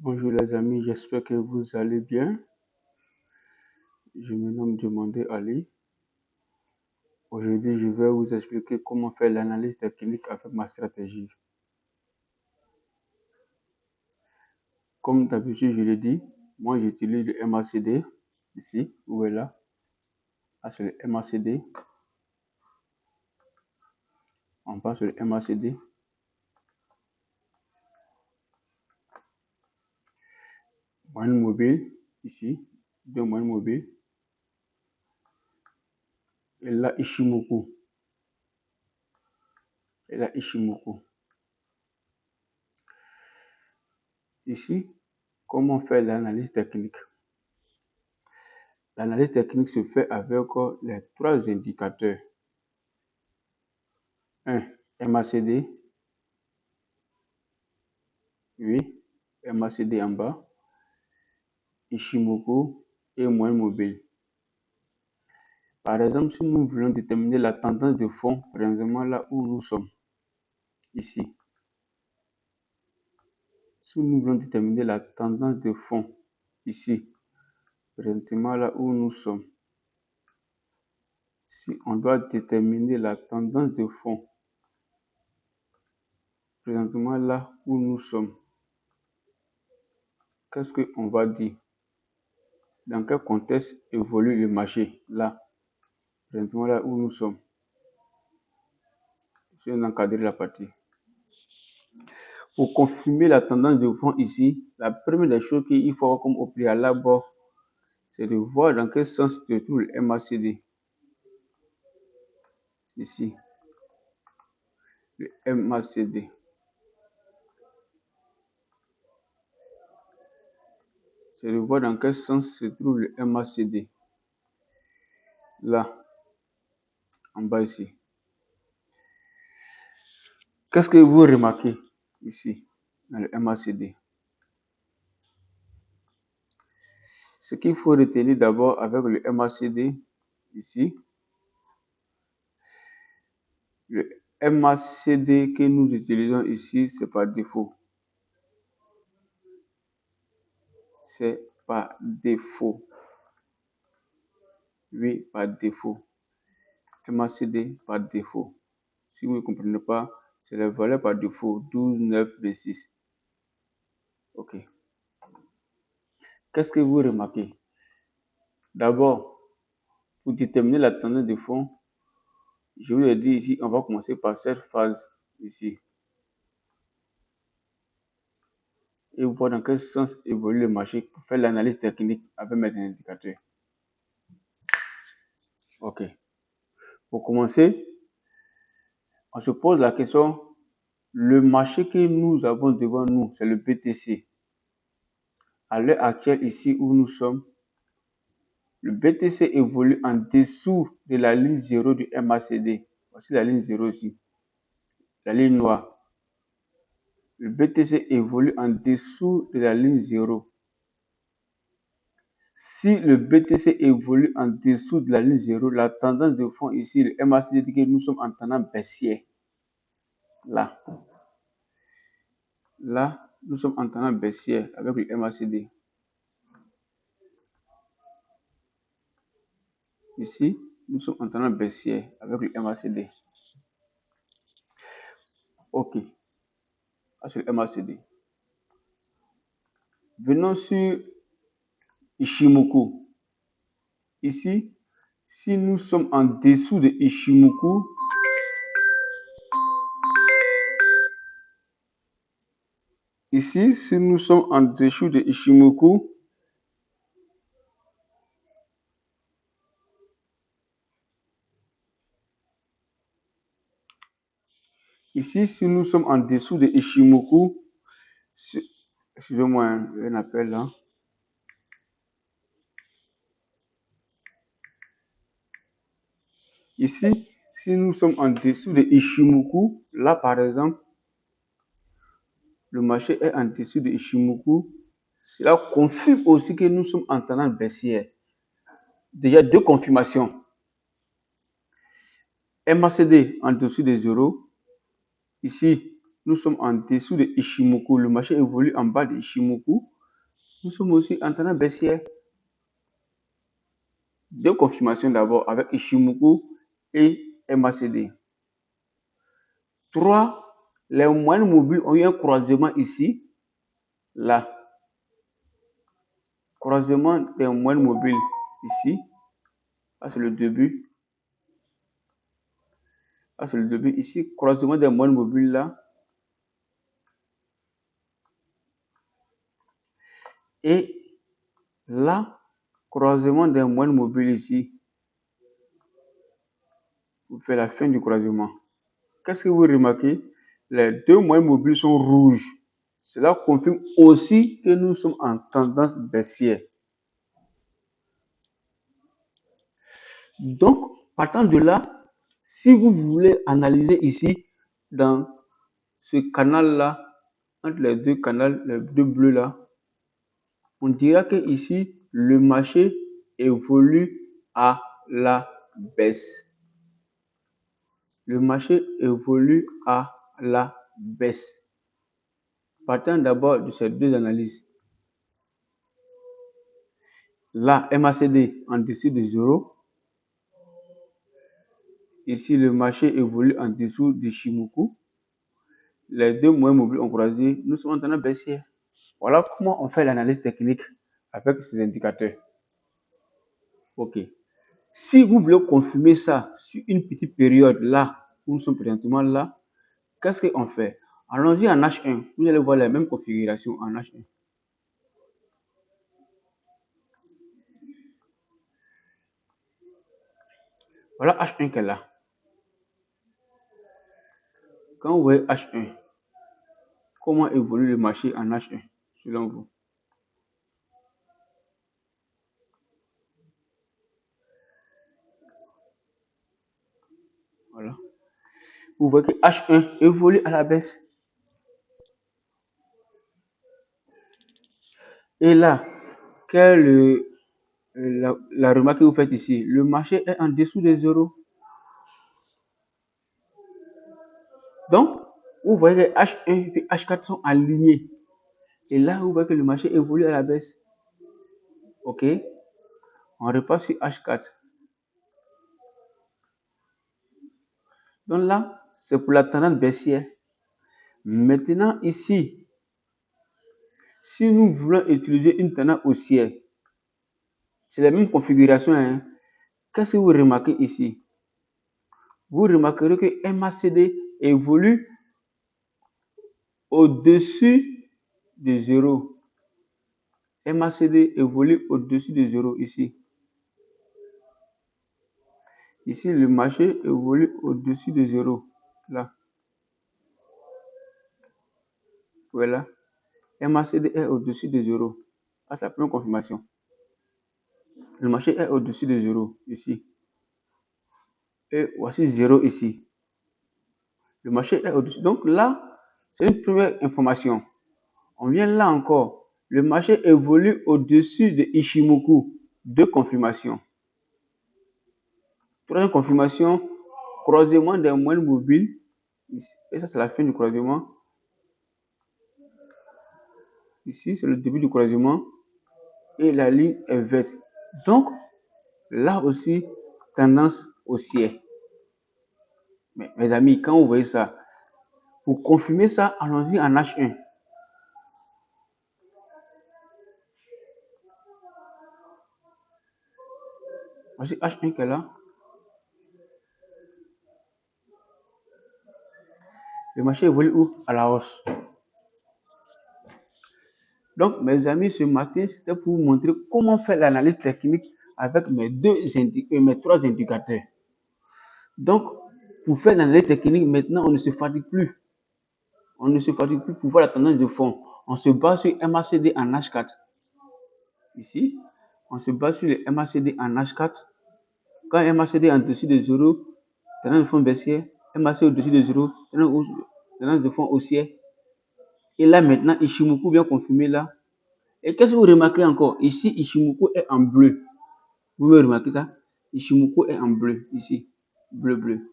Bonjour les amis, j'espère que vous allez bien. Je me nomme Demandé Ali. Aujourd'hui, je vais vous expliquer comment faire l'analyse technique avec ma stratégie. Comme d'habitude, je l'ai dit, moi j'utilise le MACD. Ici, vous voyez là. Là, c'est le MACD. On passe sur le MACD. Moyenne mobile, ici, deux moyennes mobiles. Et là, Ishimoku. Et là, Ishimoku. Ici, comment faire l'analyse technique? L'analyse technique se fait avec les trois indicateurs. 1. MACD. Oui, MACD en bas. Ishimoku et moyenne mobile. Par exemple, si nous voulons déterminer la tendance de fond, présentement là où nous sommes, ici. Si nous voulons déterminer la tendance de fond, ici, présentement là où nous sommes, si on doit déterminer la tendance de fond, présentement là où nous sommes, qu'est-ce qu'on va dire? Dans quel contexte évolue le marché là, présentement là où nous sommes? Je viens d'encadrer la partie. Pour confirmer la tendance de fond ici, la première des choses qu'il faut avoir comme au préalable, c'est de voir dans quel sens se trouve le MACD. Ici, le MACD. C'est de voir dans quel sens se trouve le MACD. Là, en bas ici. Qu'est-ce que vous remarquez ici, dans le MACD? Ce qu'il faut retenir d'abord avec le MACD, ici, le MACD que nous utilisons ici, c'est par défaut. C'est par défaut. Oui, par défaut. MACD par défaut. Si vous ne comprenez pas, c'est la valeur par défaut 12, 9, 26. Ok. Qu'est-ce que vous remarquez? D'abord, pour déterminer la tendance de fond, je vous l'ai dit ici, on va commencer par cette phase ici. Et voir dans quel sens évolue le marché pour faire l'analyse technique avec mes indicateurs. Ok. Pour commencer, on se pose la question, le marché que nous avons devant nous, c'est le BTC. À l'heure actuelle, ici où nous sommes, le BTC évolue en dessous de la ligne 0 du MACD. Voici la ligne 0 ici, la ligne noire. Le BTC évolue en dessous de la ligne 0. Si le BTC évolue en dessous de la ligne 0, la tendance de fond ici, le MACD dit que nous sommes en tendance baissière. Là. Là, nous sommes en tendance baissière avec le MACD. Ici, nous sommes en tendance baissière avec le MACD. Ok. Ça, c'est le MACD. Venons sur Ishimoku. Ici, si nous sommes en dessous de Ishimoku, ici, si nous sommes en dessous de Ishimoku, ici, si nous sommes en dessous de Ishimoku, excusez-moi, un appel là. Ici, si nous sommes en dessous de Ishimoku, là par exemple, le marché est en dessous de Ishimoku, cela confirme aussi que nous sommes en tendance baissière. Déjà deux confirmations. MACD en dessous de 0. Ici, nous sommes en dessous de Ishimoku. Le marché évolue en bas de Ishimoku. Nous sommes aussi en tendance baissière. Deux confirmations d'abord avec Ishimoku et MACD. 3. Les moyennes mobiles ont eu un croisement ici, là. Croisement des moyennes mobiles ici. Ça, c'est le début. Ça, c'est le début ici. Croisement des moyennes mobiles là. Et là, croisement des moyennes mobiles ici. Vous faites la fin du croisement. Qu'est-ce que vous remarquez? Les deux moyennes mobiles sont rouges. Cela confirme aussi que nous sommes en tendance baissière. Donc, partant de là, si vous voulez analyser ici, dans ce canal-là, entre les deux canaux, les deux bleus là, on dira que ici, le marché évolue à la baisse. Le marché évolue à la baisse. Partant d'abord de ces deux analyses. Là, MACD en dessous de 0. Ici, le marché évolue en dessous de Shimoku. Les deux moyennes mobiles ont croisé. Nous sommes en tendance baissière. Voilà comment on fait l'analyse technique avec ces indicateurs. Ok. Si vous voulez confirmer ça sur une petite période là, où nous sommes présentement là, qu'est-ce qu'on fait? Allons-y en H1. Vous allez voir la même configuration en H1. Voilà H1 qui est là. Quand vous voyez H1, comment évolue le marché en H1 selon vous? Voilà. Vous voyez que H1 évolue à la baisse. Et là, quelle est la remarque que vous faites ici? Le marché est en dessous des 0. Donc, vous voyez que H1 et H4 sont alignés. Et là, vous voyez que le marché évolue à la baisse. Ok. On repasse sur H4. Donc là, c'est pour la tendance baissière. Maintenant, ici, si nous voulons utiliser une tendance haussière, c'est la même configuration. Hein. Qu'est-ce que vous remarquez ici? Vous remarquerez que MACD évolue au-dessus de 0. MACD évolue au-dessus de 0 ici. Ici, le marché évolue au-dessus de 0. Là. Voilà. MACD est au-dessus de 0. Ça, c'est la première confirmation. Le marché est au-dessus de 0 ici. Et voici 0 ici. Le marché est au-dessus. Donc là, c'est une première information. On vient là encore. Le marché évolue au-dessus de Ishimoku. Deux confirmations. Troisième confirmation, croisement des moyennes mobiles. Et ça, c'est la fin du croisement. Ici, c'est le début du croisement. Et la ligne est verte. Donc, là aussi, tendance haussière. Mais mes amis, quand vous voyez ça, pour confirmer ça, allons-y en H1. Voici H1 qui est là. Le marché évolue où? À la hausse. Donc, mes amis, ce matin, c'était pour vous montrer comment faire l'analyse technique avec mes trois indicateurs. Donc, pour faire l'analyse technique, maintenant, on ne se fatigue plus. On ne se fatigue plus pour voir la tendance de fond. On se base sur MACD en H4. Ici, on se base sur le MACD en H4. Quand MACD est en dessus de 0, tendance de fond baissière. MACD au-dessus de 0, tendance de fond haussière. Et là, maintenant, Ishimoku vient confirmer là. Et qu'est-ce que vous remarquez encore? Ici, Ishimoku est en bleu. Vous me remarquez ça? Ishimoku est en bleu, ici. Bleu, bleu.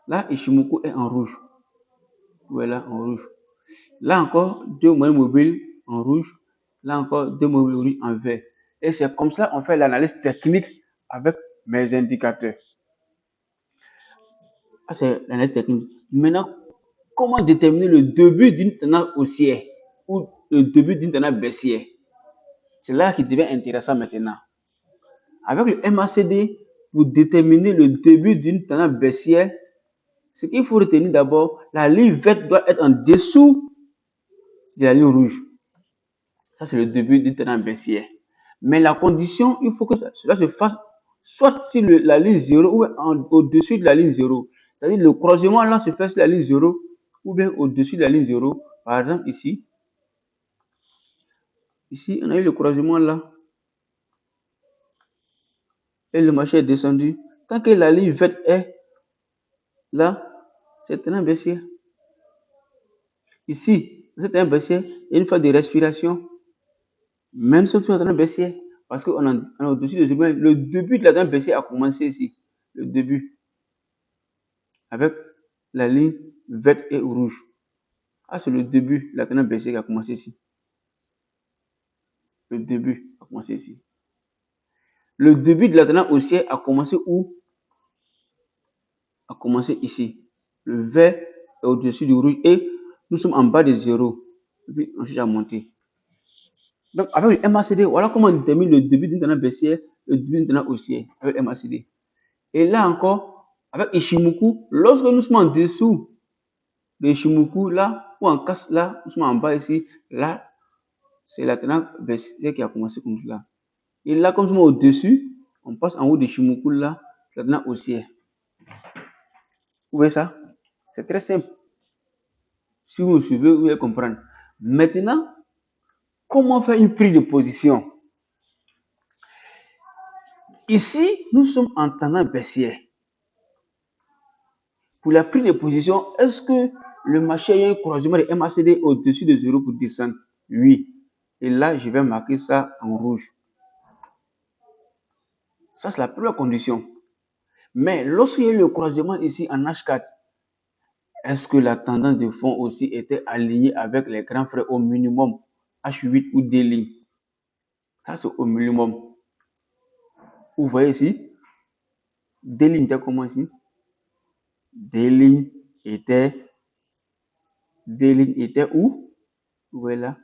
Là, Ishimoku est en rouge. Voilà, en rouge. Là encore, deux moyennes mobiles en rouge. Là encore, deux mots rouges en vert. Et c'est comme ça qu'on fait l'analyse technique avec mes indicateurs. Ça, c'est l'analyse technique. Maintenant, comment déterminer le début d'une tendance haussière ou le début d'une tendance baissière? C'est là qui devient intéressant maintenant. Avec le MACD, pour déterminer le début d'une tendance baissière, ce qu'il faut retenir d'abord, la ligne verte doit être en dessous de la ligne rouge. Ça, c'est le début d'une tendance baissière. Mais la condition, il faut que cela se fasse soit sur la ligne 0 ou au-dessus de la ligne 0. C'est-à-dire le croisement là se fait sur la ligne 0 ou bien au-dessus de la ligne 0. Par exemple, ici, on a eu le croisement là. Et le marché est descendu. Tant que la ligne verte est là, c'est tendance baissière. Ici, c'est tendance baissière. Il y a une phase de respiration. Même si c'est une tendance baissière, parce qu'on est au-dessus de ce point, le début de la tendance baissière a commencé ici. Le début. Avec la ligne verte et rouge. Ah, c'est le début de la tendance baissière qui a commencé ici. Le début a commencé ici. Le début de la tendance haussière a commencé où? A commencé ici. Le vert est au-dessus du rouge et nous sommes en bas de 0. Et puis ensuite, à monter. Donc, avec le MACD, voilà comment on détermine le début d'une tendance baissière, le début d'une tendance haussière avec le MACD. Et là encore, avec Ishimoku, lorsque nous sommes en dessous de Ishimoku, là, ou en casse, là, nous sommes en bas ici, là, c'est la tendance baissière qui a commencé comme cela. Et là, comme nous sommes au-dessus, on passe en haut de Ishimoku, là, c'est la tendance haussière. Vous voyez ça? C'est très simple. Si vous me suivez, vous allez comprendre. Maintenant, comment faire une prise de position? Ici, nous sommes en tendance baissière. Pour la prise de position, est-ce que le marché a un croisement de MACD au-dessus de 0 pour descendre? Oui. Et là, je vais marquer ça en rouge. Ça, c'est la première condition. Mais lorsqu'il y a eu le croisement ici en H4, est-ce que la tendance de fond aussi était alignée avec les grands frères au minimum H8 ou D-ligne? Ça, c'est au minimum. Vous voyez ici, D-ligne était comment ici? D-ligne était où? Vous voyez là?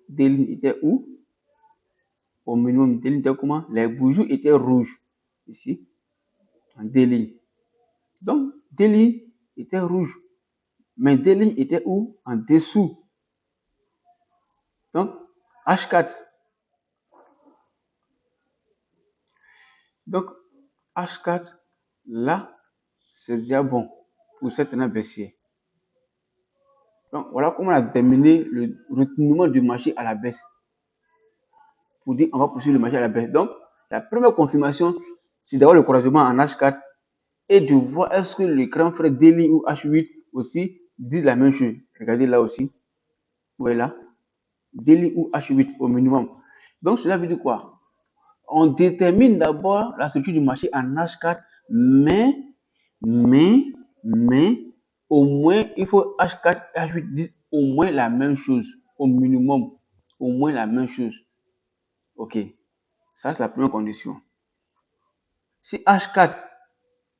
D-ligne était où? Au minimum, D-ligne était comment? Les bougies étaient rouges ici, en D-ligne. Donc, D-ligne était rouge. Mais D-ligne était où? En dessous. Donc, H4. Donc, H4, là, c'est déjà bon pour cette tendance baissière. Donc, voilà comment on a déterminé le retournement du marché à la baisse. Pour dire on va poursuivre le marché à la baisse. Donc, la première confirmation, c'est d'avoir le croisement en H4 et de voir est-ce que le grand frère D-ligne ou H8 aussi dit la même chose. Regardez là aussi. Voilà. D-ligne ou H8 au minimum. Donc, cela veut dire quoi? On détermine d'abord la structure du marché en H4, mais, au moins, il faut H4 et H8 disent au moins la même chose, au minimum, au moins la même chose. Ok, ça c'est la première condition. Si H4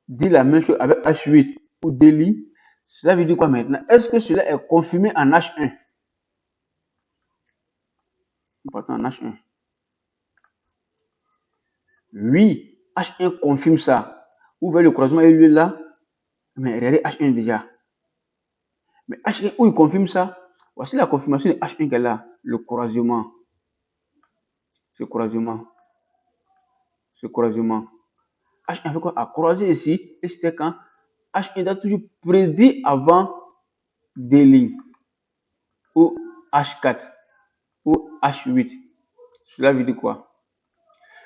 dit la même chose avec H8 ou D-ligne, cela veut dire quoi maintenant? Est-ce que cela est confirmé en H1? Important en H1. Oui, H1 confirme ça. Vous voyez le croisement a eu lieu là, mais regardez H1 déjà. Mais H1 où il confirme ça, voici la confirmation de H1 qui est là, le croisement. Ce croisement. H1 fait quoi? A croisé ici, et c'était quand H1 a toujours prédit avant D-ligne, ou H4, ou H8. Cela veut dire quoi?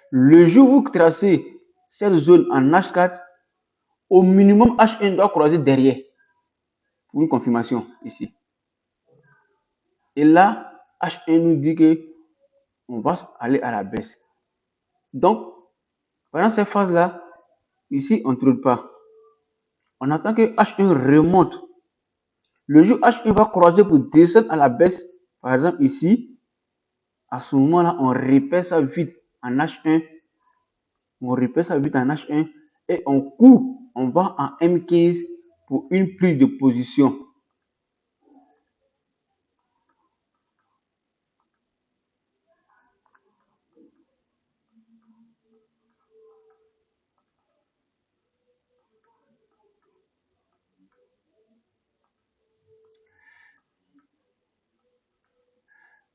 Le jour où vous tracez cette zone en H4, au minimum H1 doit croiser derrière pour une confirmation ici. Et là, H1 nous dit que on va aller à la baisse. Donc, pendant cette phase-là, ici, on ne trouve pas. On attend que H1 remonte. Le jour H1 va croiser pour descendre à la baisse, par exemple ici, À ce moment-là, on repère ça vite en H1. On repère ça vite en H1 et on coupe. On va en M15 pour une prise de position.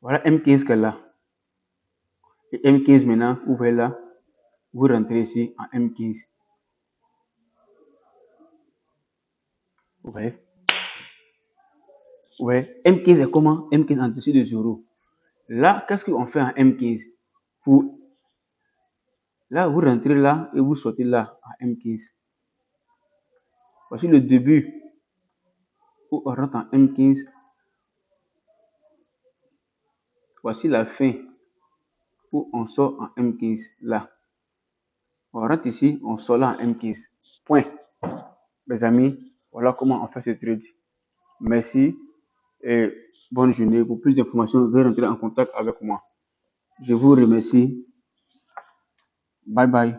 Voilà M15 qu'elle a. Et M15 maintenant, vous voyez là, vous rentrez ici en M15. Vous voyez? Ouais. M15 est comment? M15 en dessous de 0. Là, qu'est-ce qu'on fait en M15? Là, vous rentrez là et vous sortez là en M15. Voici le début où on rentre en M15. Voici la fin où on sort en M15 là. On rentre ici, on sort là en M15. Point. Mes amis, voilà comment on fait ce trade. Merci et bonne journée. Pour plus d'informations, veuillez rentrer en contact avec moi. Je vous remercie. Bye bye.